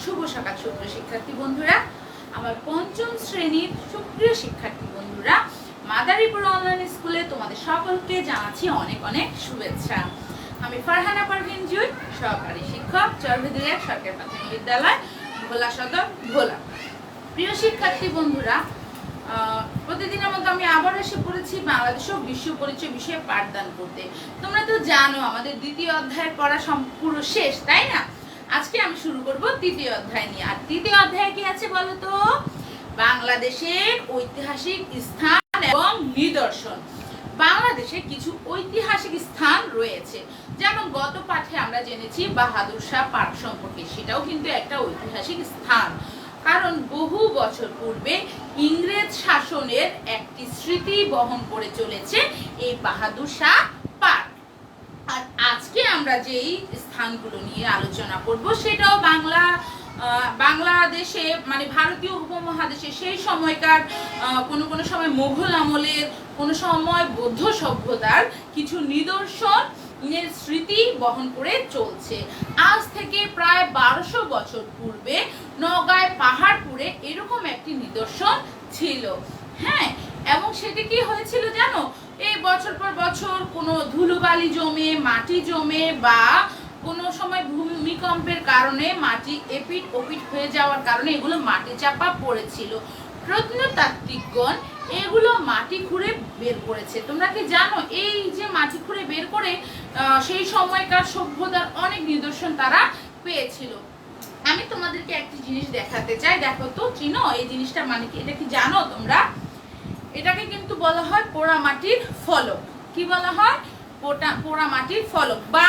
শুভ সকাল সুপ্রিয় শিক্ষার্থী বন্ধুরা, আমার পঞ্চম শ্রেণীর সুপ্রিয় শিক্ষার্থী বন্ধুরা, মাদারীপুর অনলাইন স্কুলে তোমাদের সকলকে জানাচ্ছি অনেক অনেক শুভেচ্ছা। আমি ফারহানা পারভিন জুই, সহকারী শিক্ষক, চরভেদুরিয়া সরকারি প্রাথমিক বিদ্যালয়, ভোলা সদর, ভোলা। প্রিয় শিক্ষার্থী বন্ধুরা, প্রতিদিনের মতো আমি আবার এসে পড়েছি বাংলাদেশ ও বিশ্ব পরিচয় বিষয়ে পাঠদান করতে। তোমরা তো জানো আমাদের দ্বিতীয় অধ্যায়ের পড়া পুরো শেষ, তাই না? আজকে আমি শুরু করব তৃতীয় অধ্যায় নিয়ে। আর তৃতীয় অধ্যায়ে কি আছে বলো তো? বাংলাদেশের ঐতিহাসিক স্থান এবং নিদর্শন। বাংলাদেশে কিছু ঐতিহাসিক স্থান রয়েছে, যেমন গত পাঠে আমরা জেনেছি বাহাদুর শাহ পার্ক সম্পর্কে। সেটাও কিন্তু একটা ঐতিহাসিক স্থান, কারণ বহু বছর পূর্বে ইংরেজ শাসনের একটি স্মৃতি বহন করে চলেছে এই বাহাদুর শাহ পার্ক। আর আজকে আমরা যেই স্থানগুলো নিয়ে আলোচনা করব সেটাও বাংলাদেশে, মানে ভারতীয় উপমহাদেশে সেই সময়কার কোনো সময় মোঘল আমলের, কোনো সময় বৌদ্ধ সভ্যতার কিছু নিদর্শন স্মৃতি বহন করে চলছে। আজ থেকে প্রায় 1200 বছর পূর্বে নওগাঁয় পাহাড়পুরে এরকম একটি নিদর্শন ছিল। হ্যাঁ, এবং সেটি কি হয়েছিল জানো? এই বছর পর বছর কোনো ধুলোবালি জমে, মাটি জমে, বা কোনো সময় ভূমিকম্পের কারণে মাটি এপিট ওপিট হয়ে যাওয়ার কারণে এগুলো মাটি চাপা পড়েছিল। প্রত্নতাত্ত্বিকগণ এগুলো মাটি খুঁড়ে বের করেছে। তোমরা কি জানো এই যে মাটি খুঁড়ে বের করে সেই সময়কার সভ্যতার অনেক নিদর্শন তারা পেয়েছিল। আমি তোমাদেরকে একটি জিনিস দেখাতে চাই, দেখো তো, চিনো এই জিনিসটা মানে কি? এটা কি জানো তোমরা? এটাকে কিন্তু বলা হয় পোড়ামাটির ফলক। কি বলা হয়? পোড়ামাটির ফলক বা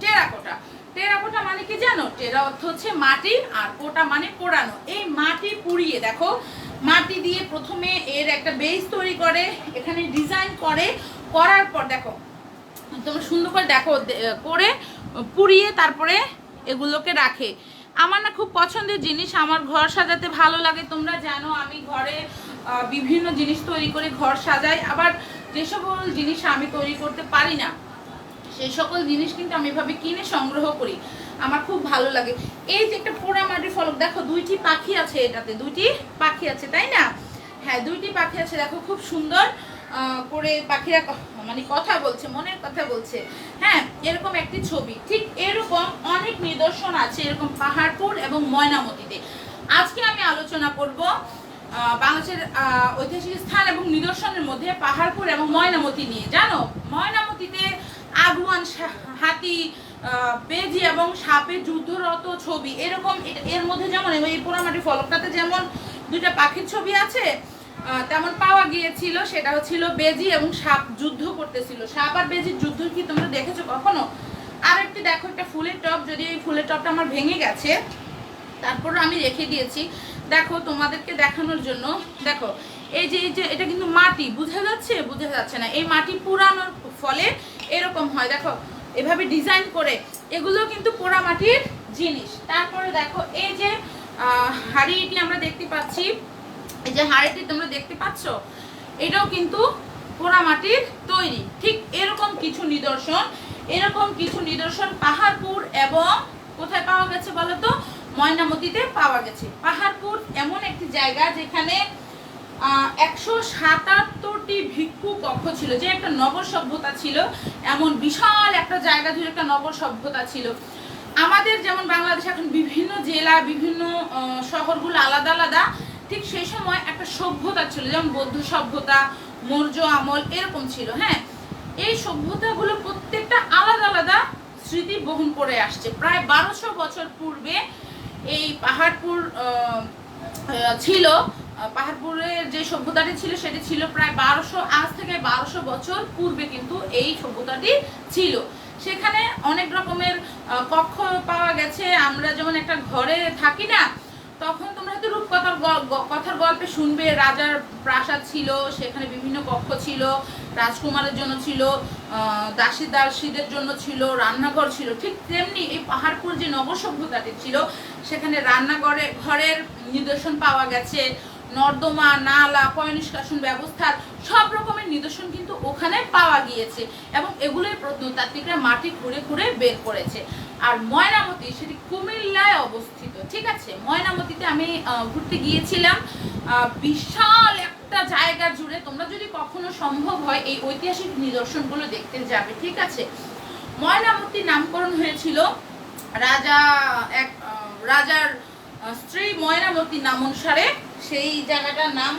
টেরাকোটা। টেরাকোটা মানে কি জানো? টেরা অর্থ হচ্ছে মাটি, আর কোটা মানে পোড়ানো। এই মাটি পুড়িয়ে, দেখো, মাটি দিয়ে প্রথমে এর একটা বেস তৈরি করে, এখানে ডিজাইন করে, করার পর দেখো তোমরা সুন্দর করে দেখো করে পুড়িয়ে তারপরে এগুলোকে রাখে। আমার না খুব পছন্দের জিনিস, আমার ঘর সাজাতে ভালো লাগে। তোমরা জানো আমি ঘরে বিভিন্ন জিনিস তৈরি করে ঘর সাজাই। আবার যে সকল জিনিস আমি তৈরি করতে পারি না সেই সকল জিনিস কিন্তু আমি এভাবে কিনে সংগ্রহ করি, আমার খুব ভালো লাগে। এই যে একটা পোড়ামাটির ফলক, দেখো দুইটি পাখি আছে, এটাতে দুইটি পাখি আছে, তাই না? হ্যাঁ, দুইটি পাখি আছে, দেখো খুব সুন্দর করে পাখিরা মানে কথা বলছে, মনের কথা বলছে। হ্যাঁ, এরকম একটি ছবি। ঠিক এরকম অনেক নিদর্শন আছে এরকম পাহাড়পুর এবং ময়নামতিতে। আজকে আমি আলোচনা করব বাংলাদেশের ঐতিহাসিক স্থান এবং নিদর্শনের মধ্যে পাহাড়পুর এবং ময়নামতি নিয়ে। জানো, ময়নামতিতে আগুয়ান, হাতি, বেজি এবং সাপের যুদ্ধরত ছবি এরকম। এর মধ্যে যেমন এই পোড়ামাটির ফলকটাতে যেমন দুইটা পাখির ছবি আছে, তেমন পাওয়া গিয়েছিল সেটা হচ্ছিল বেজি এবং সাপ যুদ্ধ করতেছিল। সাপ আর বেজির যুদ্ধ কি তোমরা দেখেছো কখনো? আর একটি দেখো, একটা ফুলের টব, যদি এই ফুলের টবটা আমার ভেঙে গেছে, তারপর আমি রেখে দিয়েছি দেখো তোমাদেরকে দেখানোর জন্য। দেখো এই যে এটা কিন্তু মাটি, বোঝা যাচ্ছে? বোঝা যাচ্ছে না। এই মাটি পুরানোর ফলে এরকম হয়, দেখো এভাবে ডিজাইন করে। এগুলো কিন্তু পোড়া মাটির জিনিস। তারপরে দেখো এই যে হাড়িটি আমরা দেখতে পাচ্ছি, এই যে হাড়িটি তোমরা দেখতে পাচ্ছ, এটাও কিন্তু পোড়া মাটির তৈরি। ঠিক এরকম কিছু নিদর্শন পাহাড়পুর এবং কোথায় পাওয়া গেছে বলো তো? ময়নামতিতে পাওয়া গেছে। পাহাড়পুর এমন একটি জায়গা যেখানে 177টি ভিক্ষু কক্ষ ছিল, যে একটা নগর সভ্যতা ছিল। এমন বিশাল একটা জায়গা জুড়ে একটা নগর সভ্যতা ছিল। আমাদের যেমন বাংলাদেশ এখন বিভিন্ন জেলা, বিভিন্ন শহরগুলো আলাদা আলাদা, ঠিক সেই সময় একটা সভ্যতা ছিল, যেমন বৌদ্ধ সভ্যতা, মৌর্য আমল এরকম ছিল। হ্যাঁ, এই সভ্যতাগুলো প্রত্যেকটা আলাদা আলাদা স্মৃতি বহন করে আসছে। প্রায় 1200 বছর পূর্বে এই পাহাড়পুর ছিল। পাহাড়পুরের যে সভ্যতাটি ছিল সেটি ছিল প্রায় 1200, আজ থেকে 1200 বছর পূর্বে কিন্তু এই সভ্যতাটি ছিল। সেখানে অনেক রকমের কক্ষ পাওয়া গেছে। আমরা যেমন একটা ঘরে থাকি না, তখন তোমরা হয়তো রূপকথার গল্পে শুনবে রাজার প্রাসাদ ছিল, সেখানে বিভিন্ন কক্ষ ছিল, রাজকুমারের জন্য ছিল, দাসীদের জন্য ছিল, রান্নাঘর ছিল। ঠিক তেমনি এই পাহাড়পুর যে নগর সভ্যতাটি ছিল, সেখানে ঘরের নিদর্শন পাওয়া গেছে, নর্দমা, নালা, পয় নিষ্কাশন ব্যবস্থার সব রকমের নিদর্শন কিন্তু ওখানে পাওয়া গিয়েছে এবং এগুলোই প্রত্নতাত্ত্বিকরা মাটি খুঁড়ে খুঁড়ে বের করেছে। আর ময়নামতি সেটি কুমিল্লায় অবস্থিত, ঠিক আছে। ময়নামতিতে আমি ঘুরতে গিয়েছিলাম, বিশাল একটা জায়গা জুড়ে। তোমরা যদি কখনো সম্ভব হয় এই ঐতিহাসিক নিদর্শনগুলো দেখতে যাবে, ঠিক আছে। ময়নামতির নামকরণ হয়েছিল রাজার স্ত্রী ময়নামতির নাম অনুসারে সেই জায়গাটার নাম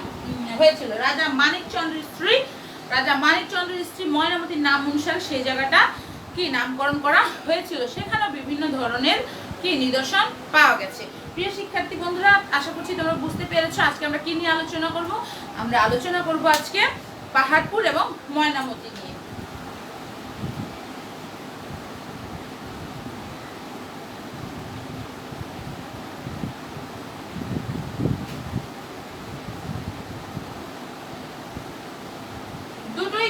হয়েছিল। রাজা মানিকচন্দ্রের স্ত্রী ময়নামতির নাম অনুসারে সেই জায়গাটা কি নামকরণ করা হয়েছিল। সেখানে বিভিন্ন ধরনের কি নিদর্শন পাওয়া গেছে। প্রিয় শিক্ষার্থী বন্ধুরা, আশা করছি তোমরা বুঝতে পেরেছো আজকে আমরা কি নিয়ে আলোচনা করব। আমরা আলোচনা করব আজকে পাহাড়পুর এবং ময়নামতি নিয়ে।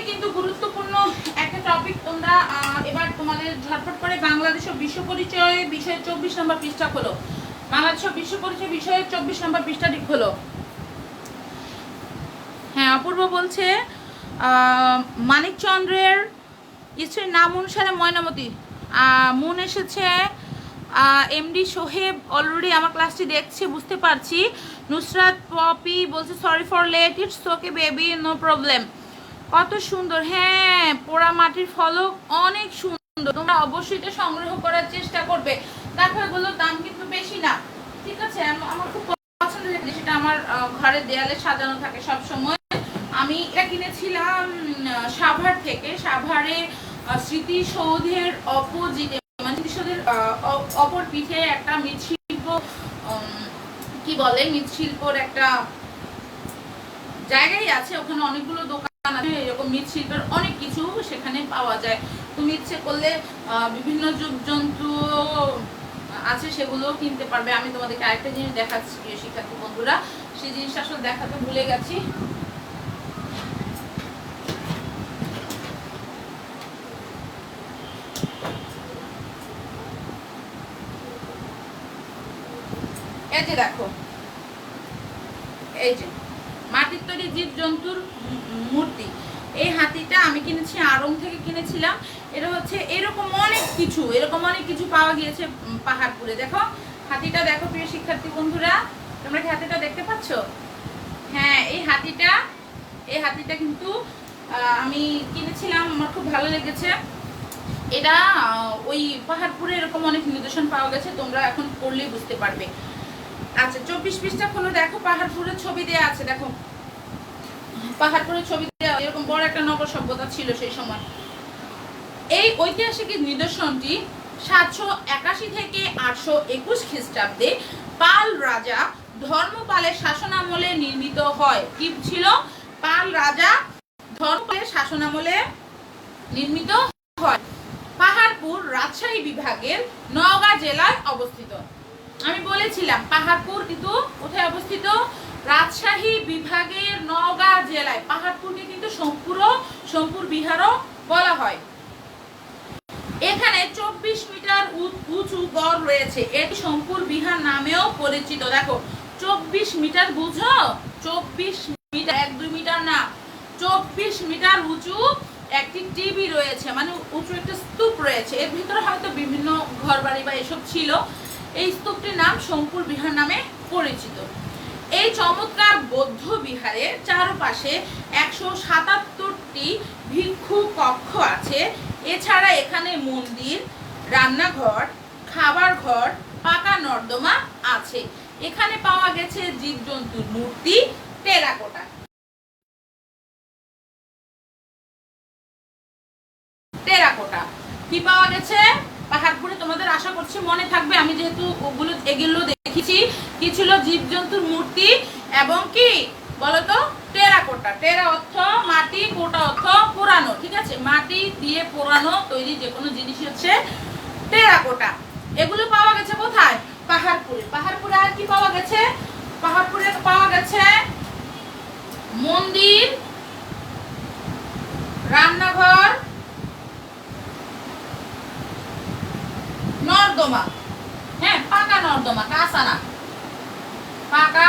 কিন্তু গুরুত্বপূর্ণ একটা টপিক। তোমরা এবার তোমাদের ঝটপট করে বাংলাদেশ ও বিশ্ব পরিচয় বিষয়ে 24 নম্বর পৃষ্ঠা খোলো। বাংলাদেশ ও বিশ্ব পরিচয় বিষয়ে 24 নম্বর পৃষ্ঠাটি খোলো। হ্যাঁ, অপূর্ব বলছে মানিকচন্দ্রের স্ত্রীর নাম অনুসারে ময়নামতি। মন এসেছে এমডি সোহেব অলরেডি আমার ক্লাসটি দেখছে, বুঝতে পারছি। নুসরাত পপি বলছে sorry for late, it's okay baby, no problem. কত সুন্দর, হ্যাঁ, পোড়া মাটির ফলক অনেক সুন্দর। তোমরা অবশ্যই এটা সংগ্রহ করার চেষ্টা করবে। দেখো এগুলোর দাম কিন্তু বেশি না, ঠিক আছে। আমার খুব পছন্দ হয়েছে, সেটা আমার ঘরের দেয়ালে সাজানো থাকে সব সময়। আমি এটা কিনেছিলাম সাভার থেকে। সাভারে স্মৃতিসৌধের অপোজিটে, মানে স্মৃতিসৌধের অপর পিঠে একটা মৃৎশিল্প, কি বলে, মৃৎশিল্পর একটা জায়গায় আছে। ওখানে অনেকগুলো দোকান আছে, এরকম মৃৎশিল্পের অনেক কিছু সেখানে পাওয়া যায়। তুমি ইচ্ছে করলে বিভিন্ন জীবজন্তু আছে, সেগুলোও কিনতে পারবে। আমি তোমাদেরকে আরেকটা জিনিস দেখাচ্ছি প্রিয় শিক্ষার্থী বন্ধুরা, সেই জিনিসটা আসলে দেখাতে ভুলে গেছি। এই যে দেখো, এই যে মাটির তৈরি জীবজন্তুর মূর্তি। এই হাতিটা আমি কিনেছি আড়ং থেকে কিনেছিলাম। এটা হচ্ছে এরকম অনেক কিছু পাওয়া গিয়েছে পাহাড়পুরে। দেখো হাতিটা, দেখো প্রিয় শিক্ষার্থী বন্ধুরা, তোমরা কি হাতিটা দেখতে পাচ্ছ? হ্যাঁ, এই হাতিটা কিন্তু আমি কিনেছিলাম, আমার খুব ভালো লেগেছে। এটা ওই পাহাড়পুরে এরকম অনেক নিদর্শন পাওয়া গেছে, তোমরা এখন পড়লেই বুঝতে পারবে। আচ্ছা, 24 পৃষ্ঠা খোলো। দেখো পাহাড়পুরের ছবি দেয়া আছে। দেখো পাহাড়পুরের ছবি দেওয়া, এরকম বড় একটা নগর সভ্যতা ছিল সেই সময়। এই ঐতিহাসিক নিদর্শনটি 781 থেকে 821 খ্রিস্টাব্দে পাল রাজা ধর্মপালের শাসনামলে নির্মিত হয়। কি ছিল? পাল রাজা ধর্মপালের শাসনামলে নির্মিত হয়। পাহাড়পুর রাজশাহী বিভাগের নওগাঁ জেলায় অবস্থিত। আমি বলেছিলাম পাহাড়পুর কিন্তু কোথায় অবস্থিত? রাজশাহী বিভাগের নওগাঁ জেলায়। পাহাড়পুরকে কিন্তু সোমপুর বিহারও বলা হয়। এখানে 24 মিটার উঁচু গড় রয়েছে, এটি সোমপুর বিহার নামেও পরিচিত। দেখো 24 মিটার, বুঝো? 24 মিটার, 1-2 মিটার না, 24 মিটার উঁচু একটি টিভি রয়েছে, মানে উঁচু একটা স্তূপ রয়েছে। এর ভিতরে হয়তো বিভিন্ন ঘরবাড়ি বা এসব ছিল। এই স্তূপটির নাম সোমপুর বিহার নামে পরিচিত। এই চমৎকার বৌদ্ধ বিহারের চারপাশে 177টি ভিক্ষু কক্ষ আছে। এছাড়া এখানে মন্দির, রান্নাঘর, খাবার ঘর, পাকা নর্দমা আছে। এখানে পাওয়া গেছে জীবজন্তুর মূর্তি, টেরাকোটা। কি পাওয়া গেছে পাহাড়পুরে? তোমাদের আশা করছি মনে থাকবে, আমি যেহেতু এগুলো দেখেছি। কি ছিল? জীবজন্তুর মূর্তি এবং কি বলতো? টেরাকোটা। টেরা অর্থ মাটি, কোটা অর্থ পোড়ানো, ঠিক আছে। মাটি দিয়ে পোড়ানো তৈরি যে কোনো জিনিস হচ্ছে টেরাকোটা। এগুলো পাওয়া গেছে কোথায়? পাহাড়পুরে। পাহাড়পুরে আর কি পাওয়া গেছে? পাহাড়পুরে পাওয়া গেছে মন্দির, রান্নাঘর, নর্দমা। হ্যাঁ, পাকা নর্দমা, কাঁচা না, পাকা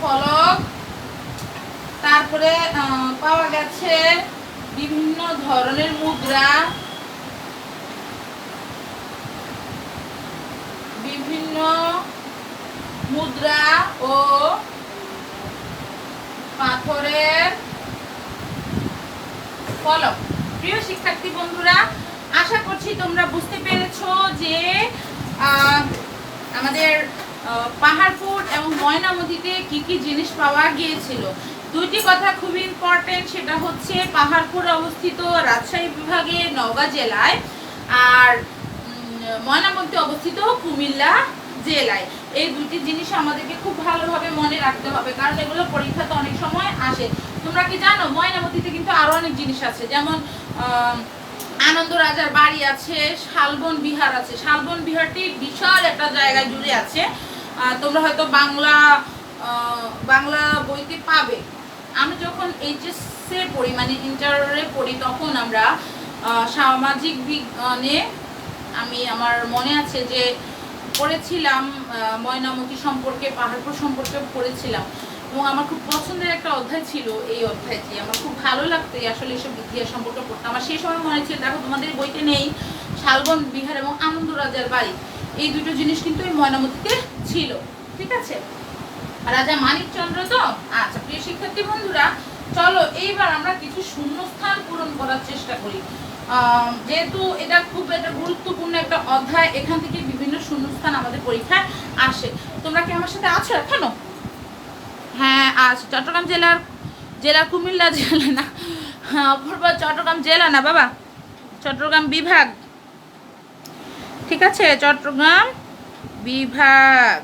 ফলক, তারপরে পাওয়া গেছে বিভিন্ন ধরনের মুদ্রা, বিভিন্ন মুদ্রা ও পাথরের ফলক। প্রিয় শিক্ষার্থী বন্ধুরা, আশা করছি তোমরা বুঝতে পেরেছো যে আমাদের পাহাড়পুর এবং ময়নামতিতে কি কি জিনিস পাওয়া গিয়েছিল। দুইটি কথা খুবই ইম্পর্টেন্ট, সেটা হচ্ছে পাহাড়পুর অবস্থিত রাজশাহী বিভাগে নওগাঁ জেলায়, আর ময়নামতি অবস্থিত কুমিল্লা জেলায়। এই দুটি জিনিস আমাদেরকে খুব ভালোভাবে মনে রাখতে হবে, কারণ এগুলো পরীক্ষাতে অনেক সময় আসে। তোমরা কি জানো ময়নামতিতে কিন্তু আরো অনেক জিনিস আছে, যেমন আনন্দ রাজার বাড়ি আছে, শালবন বিহার আছে। শালবন বিহারটি বিশাল একটা জায়গায় জুড়ে আছে, তোমরা হয়তো বাংলা বইতে পাবে। আমি যখন এইচএসে পড়ি, মানে ইন্টারে পড়ি, তখন আমরা সামাজিক বিজ্ঞানে আমার মনে আছে যে পড়েছিলাম ময়নামতি সম্পর্কে, পাহাড়পুর সম্পর্কে পড়েছিলাম, এবং আমার খুব পছন্দের একটা অধ্যায় ছিল এই অধ্যায়টি। আমার খুব ভালো লাগতো আসলে এসব ইতিহাস সম্পর্কে পড়তে। আমার সেই সময় মনে ছিল, দেখো তোমাদের বইতে নেই, শালবন বিহার এবং আনন্দ রাজার বাড়ি, এই দুটো জিনিস কিন্তু এই ময়নামতিতে ছিল। ঠিক আছে, রাজা মানিকচন্দ্র তো। আচ্ছা প্রিয় শিক্ষার্থী বন্ধুরা, চলো এইবার আমরা কিছু শূন্যস্থান পূরণ করার চেষ্টা করি। যেহেতু এটা খুব একটা গুরুত্বপূর্ণ একটা অধ্যায়, এখান থেকে বিভিন্ন শূন্যস্থান আমাদের পরীক্ষায় আসে। তোমরা কি আমার সাথে আছো এখনো? হ্যাঁ, আচ্ছা। চট্টগ্রাম জেলার কুমিল্লা জেলা না, অপূর্ব, চট্টগ্রাম জেলা না বাবা, চট্টগ্রাম বিভাগ। ঠিক আছে, চট্টগ্রাম বিভাগ।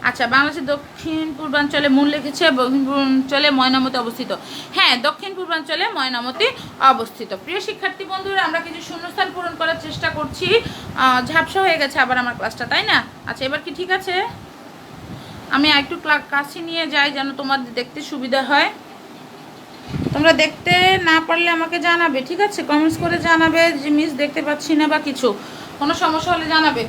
আচ্ছা, বাংলাদেশের দক্ষিণ পূর্বাঞ্চলে মূল লিখেছে, দক্ষিণ পূর্বাঞ্চলে ময়নামতি অবস্থিত। হ্যাঁ, দক্ষিণ পূর্বাঞ্চলে ময়নামতি অবস্থিত। প্রিয় শিক্ষার্থী বন্ধুরা, আমরা কিছু শূন্যস্থান পূরণ করার চেষ্টা করছি। ঝাপসা হয়ে গেছে আবার আমার ক্লাসটা, তাই না? আচ্ছা, এবার কি ঠিক আছে? আমি একটু কাছে নিয়ে যাই যেন তোমাদের দেখতে সুবিধা হয়। তোমরা দেখতে না পারলে আমাকে জানাবে, ঠিক আছে? কমেন্টস করে জানাবে যে মিস দেখতে পাচ্ছি না বা কিছু, কোনো সমস্যা হলে জানাবে।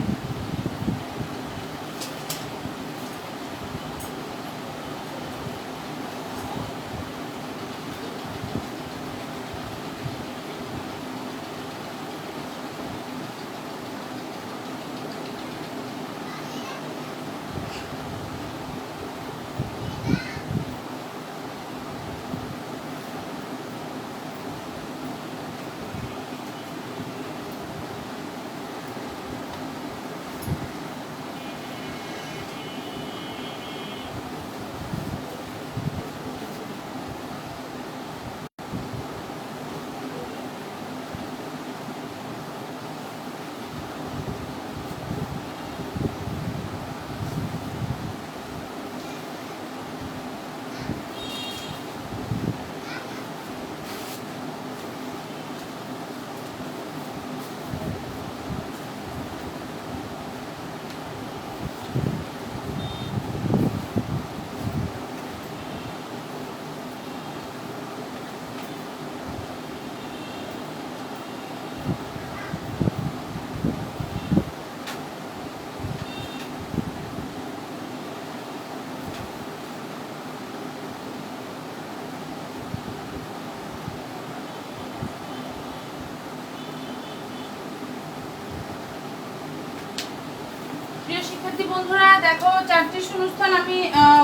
প্রিয় শিক্ষার্থী বন্ধুরা, দেখো চারটি শূন্যস্থান আমি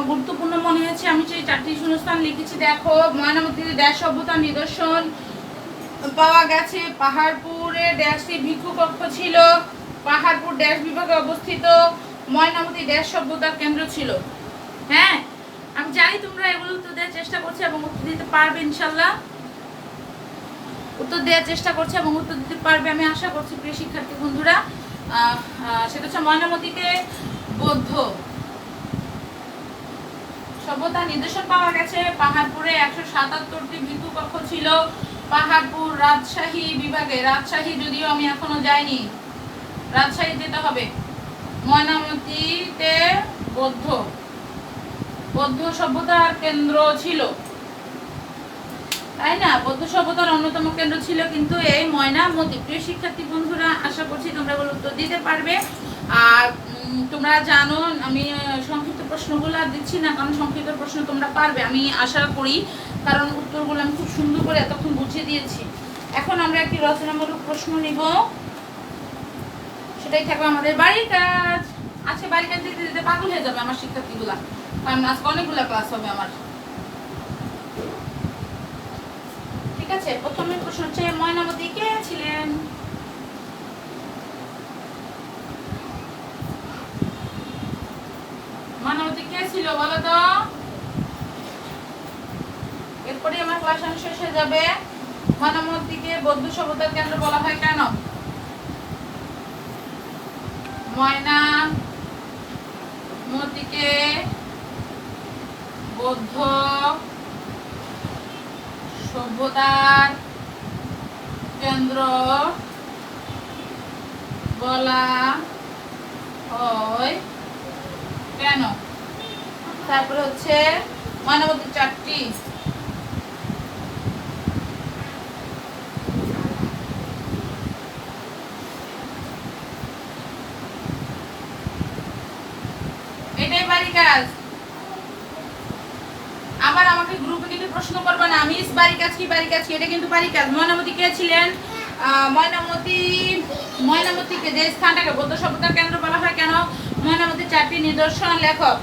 গুরুত্বপূর্ণ মনে হয়েছে, আমি সেই চারটি শূন্যস্থান লিখেছি। দেখো, ময়নামতিতে ড্যাশ সভ্যতার নিদর্শন পাওয়া গেছে, পাহাড়পুরে ড্যাশটি ভিক্ষু কক্ষ ছিল, পাহাড়পুর ড্যাশ বিভাগে অবস্থিত, ময়নামতি ড্যাশ সভ্যতার কেন্দ্র ছিল। হ্যাঁ, আমি জানি তোমরা এগুলো উত্তর দেওয়ার চেষ্টা করছো এবং উত্তর দিতে পারবে, ইনশাল্লাহ উত্তর দেওয়ার চেষ্টা করছে এবং উত্তর দিতে পারবে, আমি আশা করছি প্রিয় শিক্ষার্থী বন্ধুরা। সেটা হচ্ছে ময়নামতিতে বৌদ্ধ সভ্যতার নিদর্শন পাওয়া গেছে, পাহাড়পুরে 177টি ভিক্ষু কক্ষ ছিল, পাহাড়পুর রাজশাহী বিভাগে, রাজশাহী যদিও আমি এখনো যাইনি, রাজশাহী যেতে হবে। ময়নামতিতে বৌদ্ধ সভ্যতার কেন্দ্র ছিল, তাই না? বৌদ্ধ সভ্যতার অন্যতম কেন্দ্র ছিল কিন্তু এই ময়নামতি। প্রিয় শিক্ষার্থী বন্ধুরা, আশা করছি তোমরা এগুলো উত্তর দিতে পারবে। আর তোমরা জানো আমি সংক্ষিপ্ত প্রশ্নগুলো দিচ্ছি না, কারণ সংক্ষিপ্ত প্রশ্ন তোমরা পারবে আমি আশা করি, কারণ উত্তরগুলো আমি খুব সুন্দর করে এতক্ষণ বুঝিয়ে দিয়েছি। এখন আমরা একটি রচনামূলক প্রশ্ন নিব, সেটাই থাকবে আমাদের বাড়ির কাজ। আচ্ছা, বাড়ির কাজ দিতে দিতে পাগল হয়ে যাবে আমার শিক্ষার্থীগুলা, কারণ আজকে অনেকগুলো ক্লাস হবে আমার। ঠিক আছে, প্রথমে প্রশ্ন হচ্ছে ময়নামতি কে ছিলেন? ময়নামতি কে ছিল বলো তো? এরপরে আমার ক্লাস শেষ হয়ে যাবে। ময়নামতিকে বৌদ্ধ সভ্যতার কেন্দ্র বলা হয় কেন? ময়নামতিকে বৌদ্ধ সভ্যতার কেন্দ্র বলা হয় কেন? তারপরে হচ্ছে ময়নামতির চারটি এটাই বাড়ি কাজ। আবার আমাকে গ্রুপে কিন্তু প্রশ্ন করবে না মিস বাড়ি কাজ কি বাড়ি কাজ কি, এটা কিন্তু বাড়ি কাজ। ময়নামতি কে ছিলেন? ময়নামতিকে যে স্থানটাকে বৌদ্ধ সভ্যতার কেন্দ্র বলা হয় কেন? ময়নামতির চারটি নিদর্শন লেখক।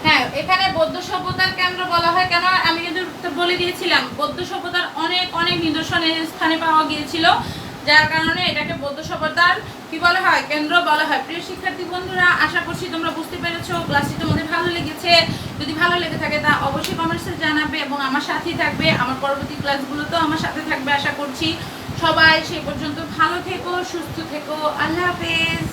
হ্যাঁ, এখানে বৌদ্ধ সভ্যতার কেন্দ্র বলা হয় কেন আমি কিন্তু বলে দিয়েছিলাম, বৌদ্ধ সভ্যতার অনেক অনেক নিদর্শন এই স্থানে পাওয়া গিয়েছিল, যার কারণে এটাকে বৌদ্ধ সভ্যতার কি বলা হয়? কেন্দ্র বলা হয়। প্রিয় শিক্ষার্থী বন্ধুরা, আশা করছি তোমরা বুঝতে পেরেছো, ক্লাসটি তোমাদের ভালো লেগেছে। যদি ভালো লেগে থাকে তা অবশ্যই কমেন্টসে জানাবে এবং আমার সাথেই থাকবে, আমার পরবর্তী ক্লাসগুলোতেও আমার সাথে থাকবে আশা করছি। সবাই সেই পর্যন্ত ভালো থেকো, সুস্থ থেকো, আল্লাহ হাফেজ।